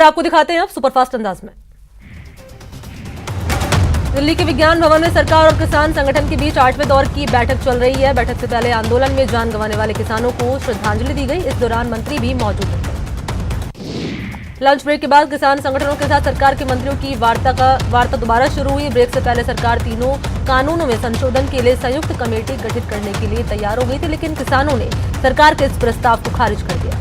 आपको दिखाते हैं अब सुपरफास्ट अंदाज में। दिल्ली के विज्ञान भवन में सरकार और किसान संगठन के बीच 8वें दौर की बैठक चल रही है। बैठक से पहले आंदोलन में जान गंवाने वाले किसानों को श्रद्धांजलि दी गई। इस दौरान मंत्री भी मौजूद थे। लंच ब्रेक के बाद किसान संगठनों के साथ सरकार के मंत्रियों की वार्ता दोबारा शुरू हुई। ब्रेक से पहले सरकार तीनों कानूनों में संशोधन के लिए संयुक्त कमेटी गठित करने के लिए तैयार हो गई थी, लेकिन किसानों ने सरकार के इस प्रस्ताव को खारिज कर दिया।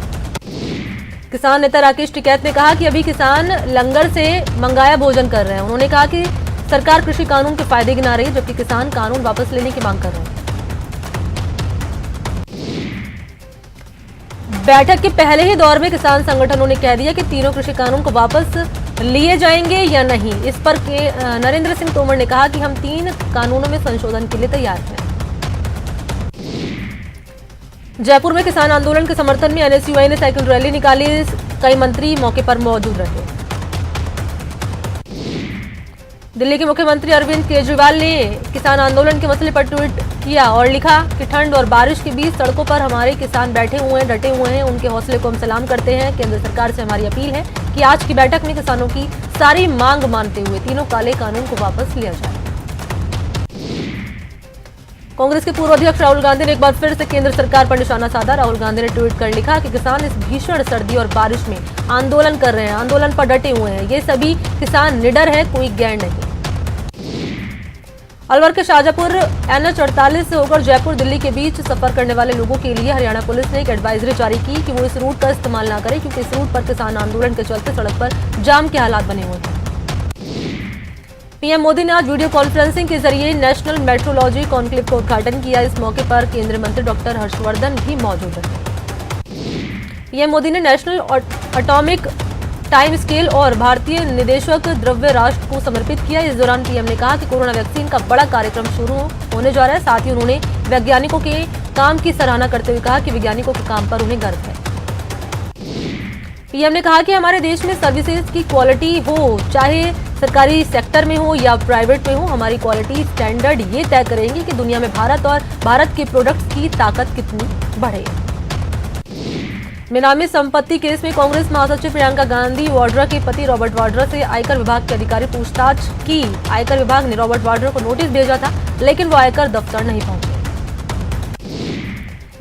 किसान नेता राकेश टिकैत ने कहा कि अभी किसान लंगर से मंगाया भोजन कर रहे हैं। उन्होंने कहा कि सरकार कृषि कानून के फायदे गिना रही है, जबकि किसान कानून वापस लेने की मांग कर रहे हैं। बैठक के पहले ही दौर में किसान संगठनों ने कह दिया कि तीनों कृषि कानून को वापस लिए जाएंगे या नहीं। इस पर नरेंद्र सिंह तोमर ने कहा कि हम 3 कानूनों में संशोधन के लिए तैयार हैं। जयपुर में किसान आंदोलन के समर्थन में एनएसयूआई ने साइकिल रैली निकाली। कई मंत्री मौके पर मौजूद रहे। दिल्ली के मुख्यमंत्री अरविंद केजरीवाल ने किसान आंदोलन के मसले पर ट्वीट किया और लिखा कि ठंड और बारिश के बीच सड़कों पर हमारे किसान बैठे हुए हैं, डटे हुए हैं। उनके हौसले को हम सलाम करते हैं। केंद्र सरकार से हमारी अपील है कि आज की बैठक में किसानों की सारी मांग मानते हुए तीनों काले कानून को वापस लिया जाए। कांग्रेस के पूर्व अध्यक्ष राहुल गांधी ने एक बार फिर से केंद्र सरकार पर निशाना साधा। राहुल गांधी ने ट्वीट कर लिखा कि किसान इस भीषण सर्दी और बारिश में आंदोलन कर रहे हैं, आंदोलन पर डटे हुए हैं। ये सभी किसान निडर है, कोई गैर नहीं। अलवर के शाहजहांपुर NH 48 से होकर जयपुर दिल्ली के बीच सफर करने वाले लोगों के लिए हरियाणा पुलिस ने एक एडवाइजरी जारी की कि वो इस रूट का इस्तेमाल न करें, क्योंकि इस रूट पर किसान आंदोलन के चलते सड़क पर जाम के हालात बने हुए हैं। पीएम मोदी ने आज वीडियो कॉन्फ्रेंसिंग के जरिए नेशनल मेट्रोलॉजी कॉन्क्लेव का उद्घाटन किया। इस मौके पर केंद्रीय मंत्री डॉक्टर हर्षवर्धन भी मौजूद रहे। पीएम मोदी ने नेशनल एटॉमिक टाइम स्केल और भारतीय निदेशक द्रव्य राष्ट्र को समर्पित किया। इस दौरान पीएम ने कहा कि कोरोना वैक्सीन का बड़ा कार्यक्रम शुरू होने जा रहा है। साथ ही उन्होंने वैज्ञानिकों के काम की सराहना करते हुए कहा कि वैज्ञानिकों के काम पर उन्हें गर्व है। पीएम ने कहा कि हमारे देश में सर्विसेज की क्वालिटी हो, चाहे सरकारी सेक्टर में हो या प्राइवेट में हो, हमारी क्वालिटी स्टैंडर्ड ये तय करेंगे कि दुनिया में भारत और भारत के प्रोडक्ट्स की ताकत कितनी बढ़े। बेनामी संपत्ति केस में कांग्रेस महासचिव प्रियंका गांधी वाड्रा के पति रॉबर्ट वाड्रा से आयकर विभाग के अधिकारी पूछताछ की। आयकर विभाग ने रॉबर्ट वाड्रा को नोटिस भेजा था, लेकिन वो आयकर दफ्तर नहीं पहुंचे।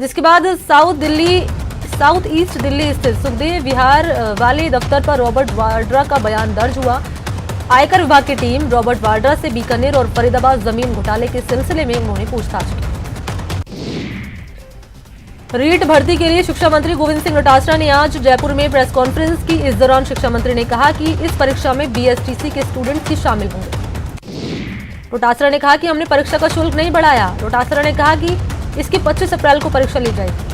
जिसके बाद साउथ ईस्ट दिल्ली स्थित सुखदेव विहार वाले दफ्तर पर रॉबर्ट वाड्रा का बयान दर्ज हुआ। आयकर विभाग की टीम रॉबर्ट वाड्रा से बीकानेर और फरीदाबाद जमीन घोटाले के सिलसिले में उन्होंने पूछताछ की। रीट भर्ती के लिए शिक्षा मंत्री गोविंद सिंह डोटासरा ने आज जयपुर में प्रेस कॉन्फ्रेंस की। इस दौरान शिक्षा मंत्री ने कहा कि इस परीक्षा में BSTC के स्टूडेंट्स ही शामिल होंगे। डोटासरा ने कहा कि हमने परीक्षा का शुल्क नहीं बढ़ाया। डोटासरा ने कहा कि इसकी 25 अप्रैल को परीक्षा ली जाएगी।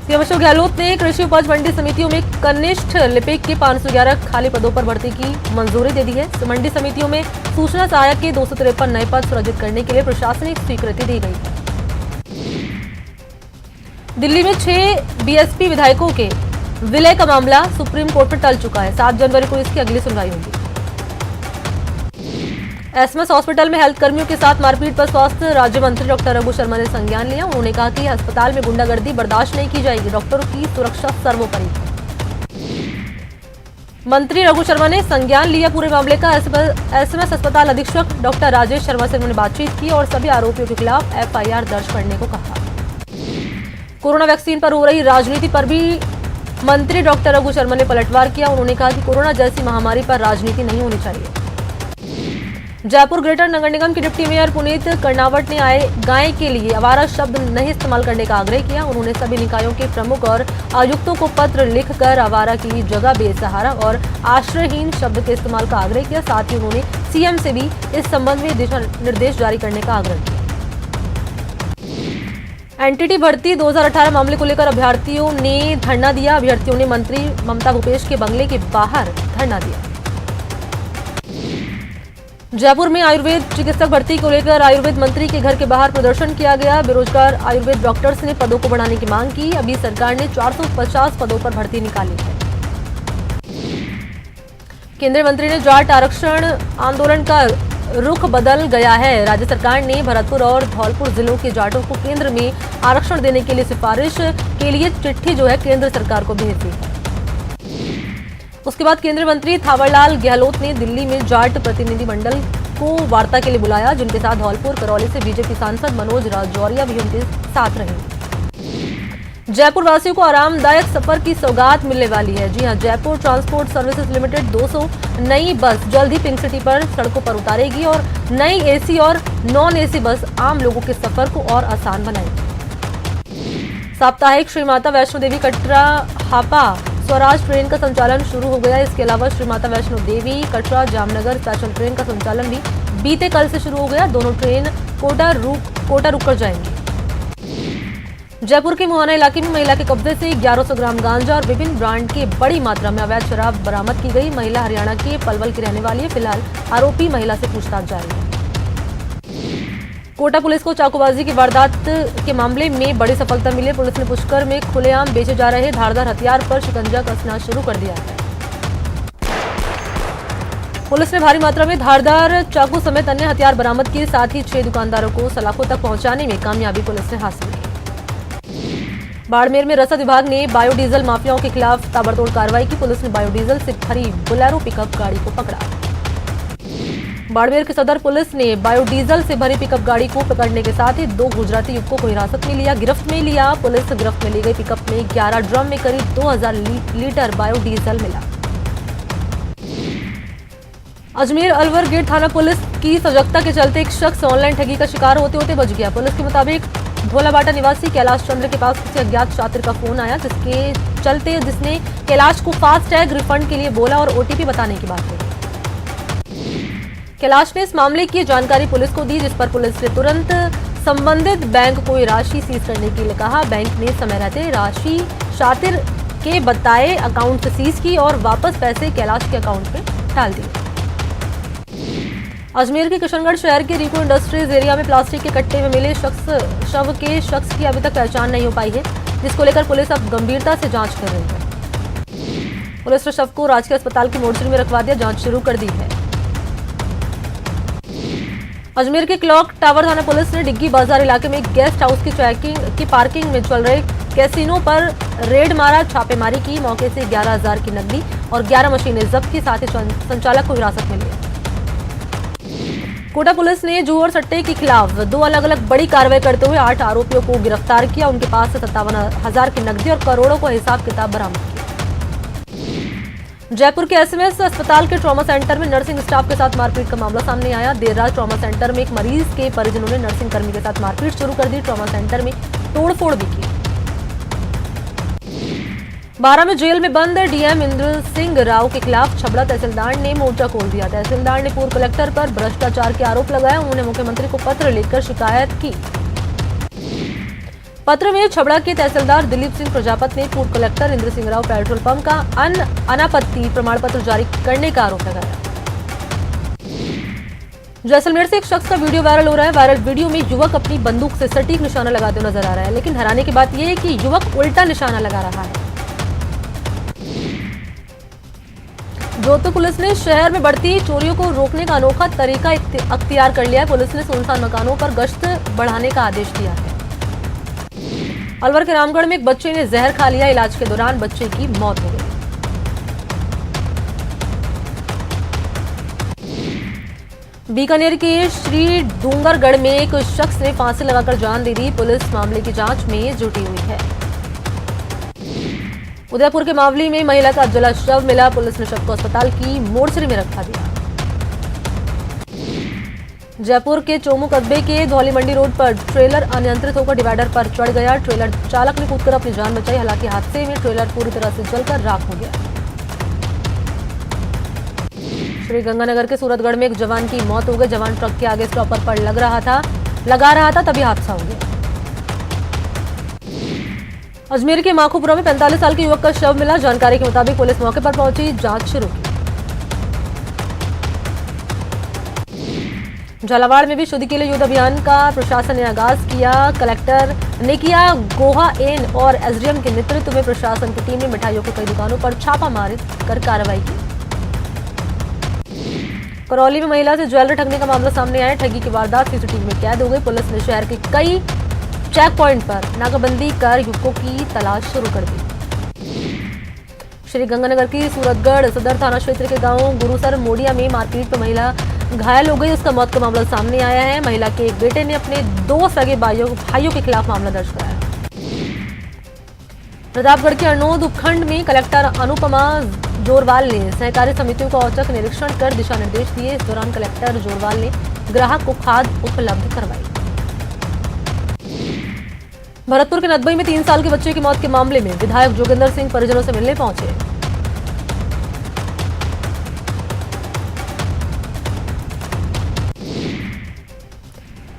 सीएम अशोक गहलोत ने कृषि उपज मंडी समितियों में कनिष्ठ लिपिक के 511 खाली पदों पर भर्ती की मंजूरी दे दी है। मंडी समितियों में सूचना सहायक के 253 नए पद सृजित करने के लिए प्रशासनिक स्वीकृति दी गई है। दिल्ली में 6 BSP विधायकों के विलय का मामला सुप्रीम कोर्ट में टल चुका है। 7 जनवरी को इसकी अगली सुनवाई होगी। एसएमएस हॉस्पिटल में हेल्थ कर्मियों के साथ मारपीट पर स्वास्थ्य राज्य मंत्री डॉक्टर रघु शर्मा ने संज्ञान लिया। उन्होंने कहा कि अस्पताल में गुंडागर्दी बर्दाश्त नहीं की जाएगी। डॉक्टरों की सुरक्षा सर्वोपरि है। मंत्री रघु शर्मा ने संज्ञान लिया पूरे मामले का। एसएमएस अस्पताल अधीक्षक डॉक्टर राजेश शर्मा से उन्होंने बातचीत की और सभी आरोपियों के खिलाफ FIR दर्ज करने को कहा। कोरोना वैक्सीन पर हो रही राजनीति पर भी मंत्री डॉक्टर रघु शर्मा ने पलटवार किया। उन्होंने कहा कि कोरोना जैसी महामारी पर राजनीति नहीं होनी चाहिए। जयपुर ग्रेटर नगर निगम के डिप्टी मेयर पुनीत कर्नावट ने गाय के लिए आवारा शब्द नहीं इस्तेमाल करने का आग्रह किया। उन्होंने सभी निकायों के प्रमुख और आयुक्तों को पत्र लिखकर आवारा की जगह बेसहारा और आश्रयहीन शब्द के इस्तेमाल का आग्रह किया। साथ ही उन्होंने सीएम से भी इस संबंध में दिशा निर्देश जारी करने का आग्रह किया। एनटीटी भर्ती 2018 मामले को लेकर अभ्यर्थियों ने धरना दिया। अभ्यर्थियों ने मंत्री ममता भूपेश के बंगले के बाहर धरना दिया। जयपुर में आयुर्वेद चिकित्सक भर्ती को लेकर आयुर्वेद मंत्री के घर के बाहर प्रदर्शन किया गया। बेरोजगार आयुर्वेद डॉक्टर्स ने पदों को बढ़ाने की मांग की। अभी सरकार ने 450 पदों पर भर्ती निकाली है। केंद्रीय मंत्री ने जाट आरक्षण आंदोलन का रुख बदल गया है। राज्य सरकार ने भरतपुर और धौलपुर जिलों के जाटों को केंद्र में आरक्षण देने के लिए सिफारिश के लिए चिट्ठी जो है केंद्र सरकार को भेज दी है। उसके बाद केंद्रीय मंत्री थावरलाल गहलोत ने दिल्ली में जाट प्रतिनिधि मंडल को वार्ता के लिए बुलाया, जिनके साथ धौलपुर करौली से बीजेपी सांसद मनोज राजौरिया भी उनके साथ रहे। जयपुर वासियों को आरामदायक सफर की सौगात मिलने वाली है। जी हां, जयपुर ट्रांसपोर्ट सर्विसेज लिमिटेड 200 नई बस जल्द ही पिंक सिटी पर सड़कों पर उतारेगी और नई एसी और नॉन एसी बस आम लोगों के सफर को और आसान बनाएगी। साप्ताहिक श्री माता वैष्णो देवी कटरा हापा स्वराज ट्रेन का संचालन शुरू हो गया। इसके अलावा श्री माता वैष्णो देवी कटरा जामनगर स्पेशल ट्रेन का संचालन भी बीते कल से शुरू हो गया। दोनों ट्रेन कोटा रुककर जाएंगी। जयपुर के मुहाना इलाके में महिला के कब्जे से 1100 ग्राम गांजा और विभिन्न ब्रांड की बड़ी मात्रा में अवैध शराब बरामद की गई। महिला हरियाणा के पलवल की रहने वाली है। फिलहाल आरोपी महिला से पूछताछ जारी है। कोटा पुलिस को चाकूबाजी की वारदात के मामले में बड़ी सफलता मिली। पुलिस ने पुष्कर में खुलेआम बेचे जा रहे धारदार हथियार पर शिकंजा कसना शुरू कर दिया है। पुलिस ने भारी मात्रा में धारदार चाकू समेत अन्य हथियार बरामद किए। साथ ही 6 दुकानदारों को सलाखों तक पहुंचाने में कामयाबी पुलिस ने हासिल की। बाड़मेर में रसद विभाग ने बायोडीजल माफियाओं के खिलाफ ताबड़तोड़ कार्रवाई की। पुलिस ने बायोडीजल से भरी बोलेरो पिकअप गाड़ी को पकड़ा। बाड़मेर के सदर पुलिस ने बायोडीजल से भरी पिकअप गाड़ी को पकड़ने के साथ ही 2 गुजराती युवकों को हिरासत में लिया। पुलिस गिरफ्त में ली गई पिकअप में 11 ड्रम में करीब 2000 लीटर बायोडीजल मिला। अजमेर अलवर गेट थाना पुलिस की सजगता के चलते एक शख्स ऑनलाइन ठगी का शिकार होते होते बच गया। पुलिस के मुताबिक भोलाबाटा निवासी कैलाश चंद्र के पास किसी अज्ञात छात्र का फोन आया, जिसने कैलाश को फास्ट टैग रिफंड के लिए बोला और ओटीपी बताने की बात कही। कैलाश ने इस मामले की जानकारी पुलिस को दी, जिस पर पुलिस ने तुरंत संबंधित बैंक को राशि सीज करने के लिए कहा। बैंक ने समय रहते राशि शातिर के बताए अकाउंट से सीज की और वापस पैसे कैलाश के अकाउंट में डाल दिए। अजमेर के किशनगढ़ शहर के रिको इंडस्ट्रीज एरिया में प्लास्टिक के कट्टे में मिले शव की अभी तक पहचान नहीं हो पाई है, जिसको लेकर पुलिस अब गंभीरता से जांच कर रही है। पुलिस ने शव को राजकीय अस्पताल की मोर्चरी में रखवा दिया, जांच शुरू कर दी है। अजमेर के क्लॉक टावर थाना पुलिस ने डिग्गी बाजार इलाके में एक गेस्ट हाउस की पार्किंग में चल रहे कैसीनो पर रेड मारा, छापेमारी की। मौके से 11,000 की नकदी और 11 मशीनें जब्त की, साथ ही संचालक को हिरासत में लिया। कोटा पुलिस ने जुआ और सट्टे के खिलाफ 2 अलग अलग बड़ी कार्रवाई करते हुए 8 आरोपियों को गिरफ्तार किया। उनके पास से 57,000 की नकदी और करोड़ों का हिसाब किताब बरामद किया। जयपुर के एसएमएस अस्पताल के ट्रॉमा सेंटर में नर्सिंग स्टाफ के साथ मारपीट का मामला सामने आया। देर रात ट्रॉमा सेंटर में एक मरीज के परिजनों ने नर्सिंग कर्मी के साथ मारपीट शुरू कर दी। ट्रॉमा सेंटर में तोड़फोड़ भी की। बारा में जेल में बंद डीएम इंद्र सिंह राव के खिलाफ छबड़ा तहसीलदार ने मोर्चा खोल दिया। तहसीलदार ने पूर्व कलेक्टर पर भ्रष्टाचार के आरोप लगाए। उन्होंने मुख्यमंत्री को पत्र लिखकर शिकायत की। पत्र में छबड़ा के तहसीलदार दिलीप सिंह प्रजापत ने पूर्व collector Indra Singh Rao petrol pump का अनापत्ति प्रमाण पत्र जारी करने का आरोप लगाया। जैसलमेर से एक शख्स का वीडियो वायरल हो रहा है। वायरल वीडियो में युवक अपनी बंदूक से सटीक निशाना लगाते हुए नजर आ रहा है, लेकिन हैरानी की बात यह है कि युवक उल्टा निशाना लगा रहा है। जोधपुर पुलिस ने शहर में बढ़ती चोरियों को रोकने का अनोखा तरीका अख्तियार कर लिया है। पुलिस ने सुनसान मकानों पर गश्त बढ़ाने का आदेश दिया है। अलवर के रामगढ़ में एक बच्चे ने जहर खा लिया। इलाज के दौरान बच्चे की मौत हो गई। बीकानेर के श्री डूंगरगढ़ में एक शख्स ने फांसी लगाकर जान दे दी। पुलिस मामले की जांच में जुटी हुई है। उदयपुर के मावली में महिला का जला शव मिला। पुलिस ने शव को अस्पताल की मोर्चरी में रखवा दिया। जयपुर के चोमू कस्बे के धौली मंडी रोड पर ट्रेलर अनियंत्रित होकर डिवाइडर पर चढ़ गया। ट्रेलर चालक ने कूदकर अपनी जान बचाई। हालांकि हादसे में ट्रेलर पूरी तरह से जलकर राख हो गया। श्री गंगानगर के सूरतगढ़ में एक जवान की मौत हो गई। जवान ट्रक के आगे स्टॉपर पर लगा रहा था तभी हादसा हो गया। अजमेर के माखूपुरा में 45 साल के युवक का शव मिला। जानकारी के मुताबिक पुलिस मौके पर पहुंची, जांच शुरू की। झालावाड़ में भी शुद्धि के लिए युद्ध अभियान का प्रशासन ने आगाज किया। कलेक्टर ने किया गोहा एन और एसडीएम के नेतृत्व में प्रशासन की टीम ने मिठाइयों की कई दुकानों पर छापा मार कर कार्रवाई की। करौली में महिला से ज्वेलरी ठगने का मामला सामने आया। ठगी की वारदात सीसीटीवी में कैद हो गई। पुलिस ने शहर के कई चेक पॉइंट पर नाकाबंदी कर युवकों की तलाश शुरू कर दी। श्री गंगानगर की सूरतगढ़ सदर थाना क्षेत्र के गांव गुरुसर मोडिया में मारपीट पर महिला घायल हो गई। उसका मौत का मामला सामने आया है। महिला के एक बेटे ने अपने 2 सगे भाइयों के खिलाफ मामला दर्ज कराया। प्रतापगढ़ के अरनोद उपखंड में कलेक्टर अनुपमा जोरवाल ने सहकारी समितियों का औचक निरीक्षण कर दिशा निर्देश दिए। इस दौरान कलेक्टर जोरवाल ने ग्राहक को खाद उपलब्ध करवाई। भरतपुर के नदबई में 3 साल के बच्चे की मौत के मामले में विधायक जोगिंदर सिंह परिजनों से मिलने पहुंचे।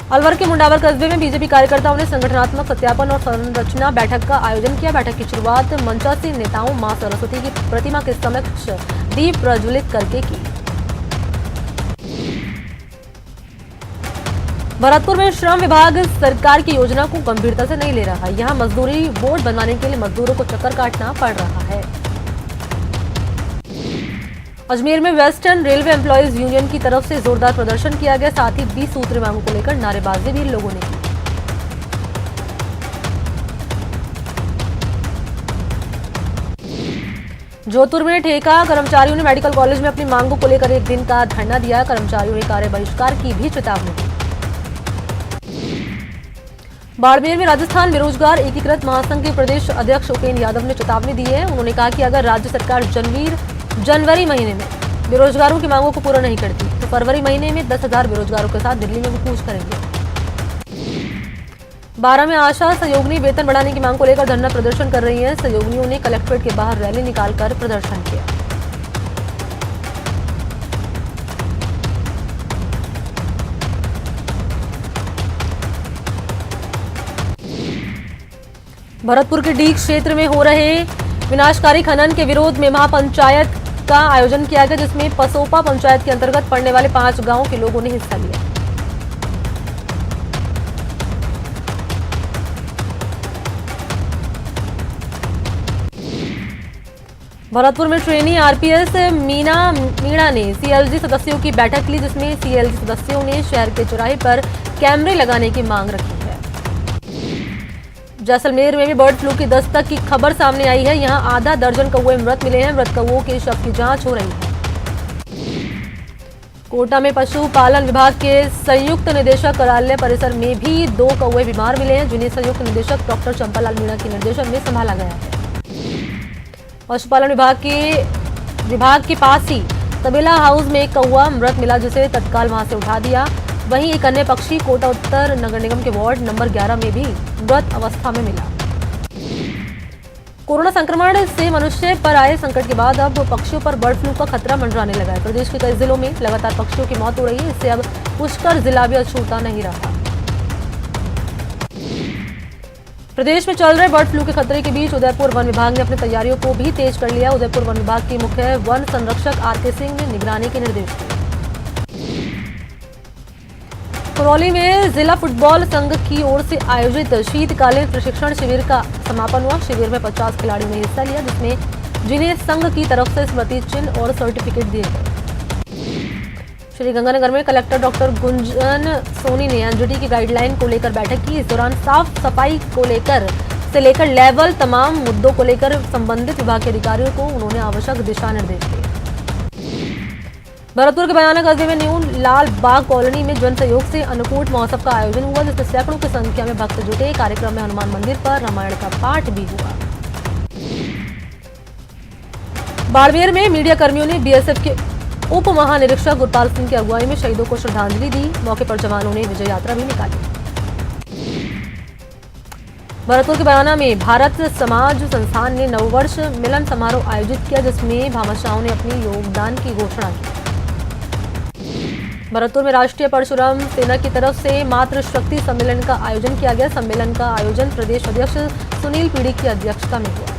अलवर के मुंडावर कस्बे में बीजेपी कार्यकर्ताओं ने संगठनात्मक सत्यापन और संरचना बैठक का आयोजन किया। बैठक की शुरुआत मंचासी नेताओं मां सरस्वती की प्रतिमा के समक्ष दीप प्रज्वलित करके की। भरतपुर में श्रम विभाग सरकार की योजना को गंभीरता से नहीं ले रहा। यहां मजदूरी बोर्ड बनवाने के लिए मजदूरों को चक्कर काटना पड़ रहा है। अजमेर में वेस्टर्न रेलवे एम्प्लॉयज यूनियन की तरफ से जोरदार प्रदर्शन किया गया। साथ ही 20 सूत्री मांगों को लेकर नारेबाजी भी लोगों ने की। जोधपुर में ठेका कर्मचारियों ने मेडिकल कॉलेज में अपनी मांगों को लेकर 1 दिन का धरना दिया। कर्मचारियों ने कार्य बहिष्कार की भी चेतावनी दी। बाड़मेर में राजस्थान बेरोजगार एकीकृत महासंघ के प्रदेश अध्यक्ष उपेंद्र यादव ने चेतावनी दी है। उन्होंने कहा कि अगर राज्य सरकार जनवरी महीने में बेरोजगारों की मांगों को पूरा नहीं करती तो फरवरी महीने में 10,000 बेरोजगारों के साथ दिल्ली में वो कूच करेंगे। 12 में आशा सहयोगिनी वेतन बढ़ाने की मांग को लेकर धरना प्रदर्शन कर रही हैं। सहयोगिनियों ने कलेक्ट्रेट के बाहर रैली निकालकर प्रदर्शन किया। भरतपुर के डीग क्षेत्र में हो रहे विनाशकारी खनन के विरोध में महापंचायत का आयोजन किया गया, जिसमें पसोपा पंचायत के अंतर्गत पड़ने वाले 5 गांवों के लोगों ने हिस्सा लिया। भरतपुर में ट्रेनी आरपीएस मीणा ने सीएलजी सदस्यों की बैठक ली, जिसमें सीएलजी सदस्यों ने शहर के चौराहे पर कैमरे लगाने की मांग रखी है। जैसलमेर में भी बर्ड फ्लू की दस्तक की खबर सामने आई है। यहां आधा दर्जन कौवे मृत मिले हैं। मृत कौवों के शव की जांच हो रही है। कोटा में पशुपालन विभाग के संयुक्त निदेशक कार्यालय परिसर में भी 2 कौवे बीमार मिले हैं, जिन्हें संयुक्त निदेशक डॉक्टर चंपालाल मीणा के निर्देशन में संभाला गया है। पशुपालन विभाग के पास ही तबेला हाउस में एक कौवा मृत मिला, जिसे तत्काल वहां से उठा दिया। वहीं एक अन्य पक्षी कोटा उत्तर नगर निगम के वार्ड नंबर 11 में भी मृत अवस्था में मिला। कोरोना संक्रमण से मनुष्य पर आए संकट के बाद अब पक्षियों पर बर्ड फ्लू का खतरा मंडराने लगा है। प्रदेश के कई जिलों में लगातार पक्षियों की मौत हो रही है। इससे अब पुष्कर जिला भी अछूता नहीं रहा। प्रदेश में चल रहे बर्ड फ्लू के खतरे के बीच उदयपुर वन विभाग ने अपनी तैयारियों को भी तेज कर लिया। उदयपुर वन विभाग के मुख्य वन संरक्षक आरके सिंह ने निगरानी के निर्देश दिए। करौली में जिला फुटबॉल संघ की ओर से आयोजित शीतकालीन प्रशिक्षण शिविर का समापन हुआ। शिविर में 50 खिलाड़ियों ने हिस्सा लिया, जिन्हें संघ की तरफ से स्मृति चिन्ह और सर्टिफिकेट दिए गए। श्री गंगानगर में कलेक्टर डॉक्टर गुंजन सोनी ने एनजीटी की गाइडलाइन को लेकर बैठक की। इस दौरान साफ सफाई को लेकर लेवल तमाम मुद्दों को लेकर संबंधित विभाग के अधिकारियों को उन्होंने आवश्यक दिशा निर्देश दिए। भरतपुर के बयाना कस्बे में न्यू लाल बाग कॉलोनी में जन सहयोग से अन्नकूट महोत्सव का आयोजन हुआ, जिसमें सैकड़ों की संख्या में भक्त जुटे। कार्यक्रम में हनुमान मंदिर पर रामायण का पाठ भी हुआ। बाड़मेर में मीडिया कर्मियों ने बीएसएफ के उप महानिरीक्षक गुरपाल सिंह की अगुवाई में शहीदों को श्रद्धांजलि दी। मौके पर जवानों ने विजय यात्रा भी निकाली। भरतपुर के बयाना में भारत समाज संस्थान ने नववर्ष मिलन समारोह आयोजित किया, जिसमें भामाशाहों ने अपनी योगदान की घोषणा की। भरतपुर में राष्ट्रीय परशुराम सेना की तरफ से मातृशक्ति सम्मेलन का आयोजन किया गया। सम्मेलन का आयोजन प्रदेश अध्यक्ष सुनील पीड़ी की अध्यक्षता में हुआ।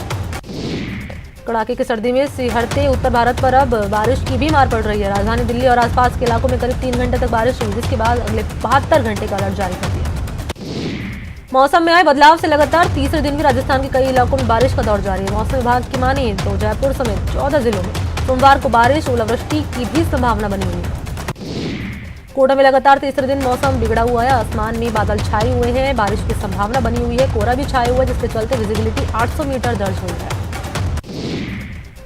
कड़ाके की सर्दी में सिहरते उत्तर भारत पर अब बारिश की भी मार पड़ रही है। राजधानी दिल्ली और आसपास के इलाकों में करीब 3 घंटे तक बारिश हुई, जिसके बाद अगले 72 घंटे का अलर्ट जारी कर दिया। मौसम में आए बदलाव से लगातार तीसरे दिन भी राजस्थान के कई इलाकों में बारिश का दौर जारी है। मौसम विभाग की माने तो जयपुर समेत 14 जिलों में सोमवार को बारिश ओलावृष्टि की भी संभावना बनी हुई है। कोटा में लगातार तीसरे दिन मौसम बिगड़ा हुआ है। आसमान में बादल छाए हुए हैं, बारिश की संभावना बनी हुई है, कोहरा भी छाया हुआ है, जिसके चलते विजिबिलिटी 800 मीटर दर्ज हुई है।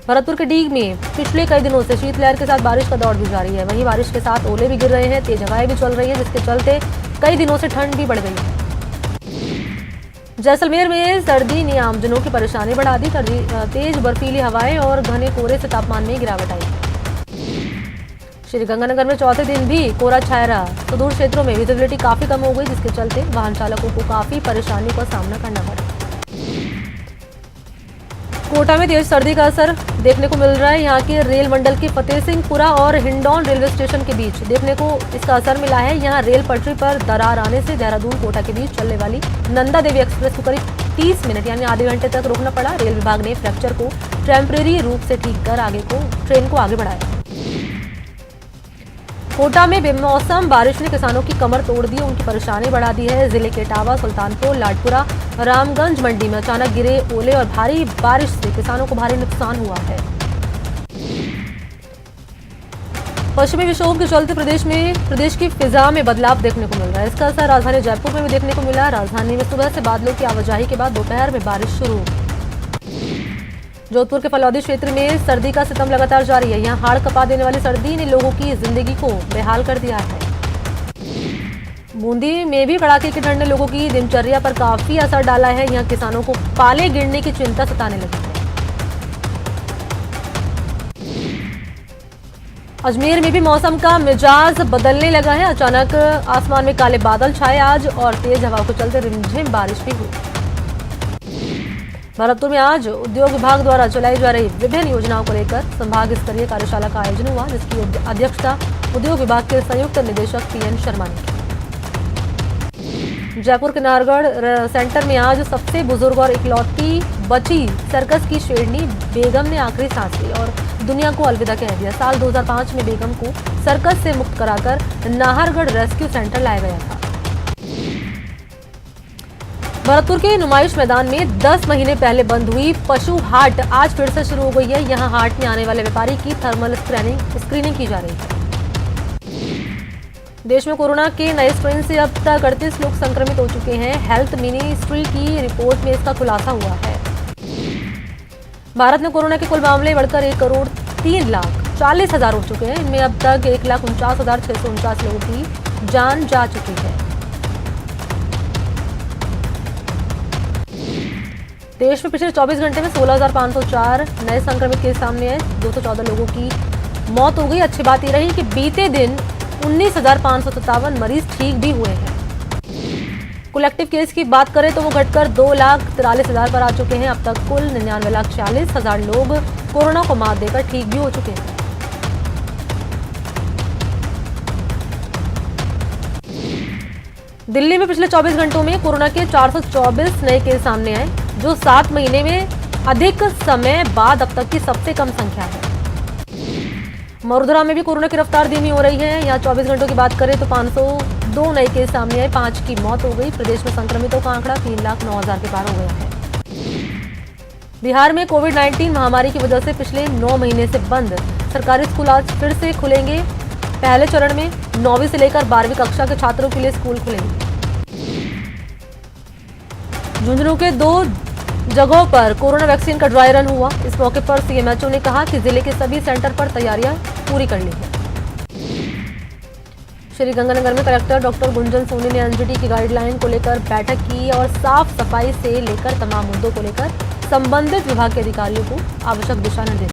भरतपुर के डीग में पिछले कई दिनों से शीतलहर के साथ बारिश का दौर भी जारी है। वहीं बारिश के साथ ओले भी गिर रहे हैं, तेज हवाएं भी चल रही है, जिसके चलते कई दिनों से ठंड भी बढ़ गई है। जैसलमेर में सर्दी ने आमजनों की परेशानी बढ़ा दी। तेज बर्फीली हवाएं और घने कोहरे से तापमान में गिरावट आई। श्रीगंगानगर में चौथे दिन भी कोहरा छाया रहा। सुदूर क्षेत्रों में विजिबिलिटी काफी कम हो गई, जिसके चलते वाहन चालकों को काफी परेशानियों का सामना करना पड़ा। कोटा में तेज सर्दी का असर देखने को मिल रहा है। यहाँ के रेल मंडल के फतेहसिंहपुरा और हिंडौन रेलवे स्टेशन के बीच देखने को इसका असर मिला है। यहाँ रेल पटरी पर दरार आने से देहरादून कोटा के बीच चलने वाली नंदा देवी एक्सप्रेस को करीब 30 मिनट यानी आधे घंटे तक रोकना पड़ा। रेल विभाग ने फ्रैक्चर को टेम्परेरी रूप से ठीक कर ट्रेन को आगे बढ़ाया। कोटा में बेमौसम बारिश ने किसानों की कमर तोड़ दी, उनकी परेशानी बढ़ा दी है। जिले के इटावा, सुल्तानपुर, लाडपुरा, रामगंज मंडी में अचानक गिरे ओले और भारी बारिश से किसानों को भारी नुकसान हुआ है। पश्चिमी विक्षोभ के चलते प्रदेश की फिजा में बदलाव देखने को मिल रहा है। इसका असर राजधानी जयपुर में भी देखने को मिला। राजधानी में सुबह से बादलों की आवाजाही के बाद दोपहर में बारिश शुरू। जोधपुर के फलौदी क्षेत्र में सर्दी का सितम लगातार जारी है। यहाँ हाड़ कपा देने वाली सर्दी ने लोगों की जिंदगी को बेहाल कर दिया है। बूंदी में भी कड़ाके की ठंड ने लोगों की दिनचर्या पर काफी असर डाला है। यहाँ किसानों को पाले गिरने की चिंता सताने लगी है। अजमेर में भी मौसम का मिजाज बदलने लगा है। अचानक आसमान में काले बादल छाए आज और तेज हवाओं के चलते रिमझिम बारिश भी हुई। भरतपुर में आज उद्योग विभाग द्वारा चलाई जा रही विभिन्न योजनाओं को लेकर संभाग स्तरीय कार्यशाला का आयोजन हुआ, जिसकी अध्यक्षता उद्योग विभाग के संयुक्त निदेशक पीएन शर्मा ने की। जयपुर के नाहरगढ़ सेंटर में आज सबसे बुजुर्ग और इकलौती बची सर्कस की शेरनी बेगम ने आखिरी सांस ली और दुनिया को अलविदा कह दिया। साल 2005 में बेगम को सर्कस से मुक्त कराकर नाहरगढ़ रेस्क्यू सेंटर लाया गया था। भरतपुर के नुमाइश मैदान में 10 महीने पहले बंद हुई पशु हाट आज फिर से शुरू हो गई है। यहाँ हाट में आने वाले व्यापारी की थर्मल स्क्रीनिंग की जा रही है। देश में कोरोना के नए स्ट्रेन से अब तक 38 लोग संक्रमित हो चुके हैं। हेल्थ मिनिस्ट्री की रिपोर्ट में इसका खुलासा हुआ है। भारत में कोरोना के कुल मामले बढ़कर 1,03,40,000 हो चुके हैं। इनमें अब तक 1,49,649 लोगों की जान जा चुकी है। देश में पिछले 24 घंटे में 16,504 नए संक्रमित केस सामने आए। 214 लोगों की मौत हो गई। अच्छी बात यह रही कि बीते दिन 19,557 मरीज ठीक भी हुए हैं। कुल एक्टिव केस की बात करें तो वो घटकर 2,43,000 पर आ चुके हैं। अब तक कुल 99,40,000 लोग कोरोना को मात देकर ठीक भी हो चुके हैं। दिल्ली में पिछले 24 घंटों में कोरोना के 424 नए केस सामने आए, जो 7 महीने में अधिक समय बाद अब तक की सबसे कम संख्या है। मरुधरा में भी कोरोना की रफ्तार धीमी हो रही है। यहाँ 24 घंटों की बात करें तो 502 नए केस सामने आए, 5 की मौत हो गई। प्रदेश में संक्रमितों का आंकड़ा 3,09,000 के पार हो गया है। बिहार में कोविड-19 महामारी की वजह से पिछले 9 महीने से बंद सरकारी स्कूल आज फिर से खुलेंगे। पहले चरण में 9वीं से लेकर 12वीं कक्षा के छात्रों के लिए स्कूल खुलेंगे। झुंझुनू के 2 जगहों पर कोरोना वैक्सीन का ड्राई रन हुआ। इस मौके पर सीएमएचओ ने कहा कि जिले के सभी सेंटर पर तैयारियां पूरी कर ली है। श्रीगंगानगर में कलेक्टर डॉक्टर गुंजन सोनी ने एनजीटी की गाइडलाइन को लेकर बैठक की और साफ सफाई से लेकर तमाम मुद्दों को लेकर संबंधित विभाग के अधिकारियों को आवश्यक दिशा निर्देश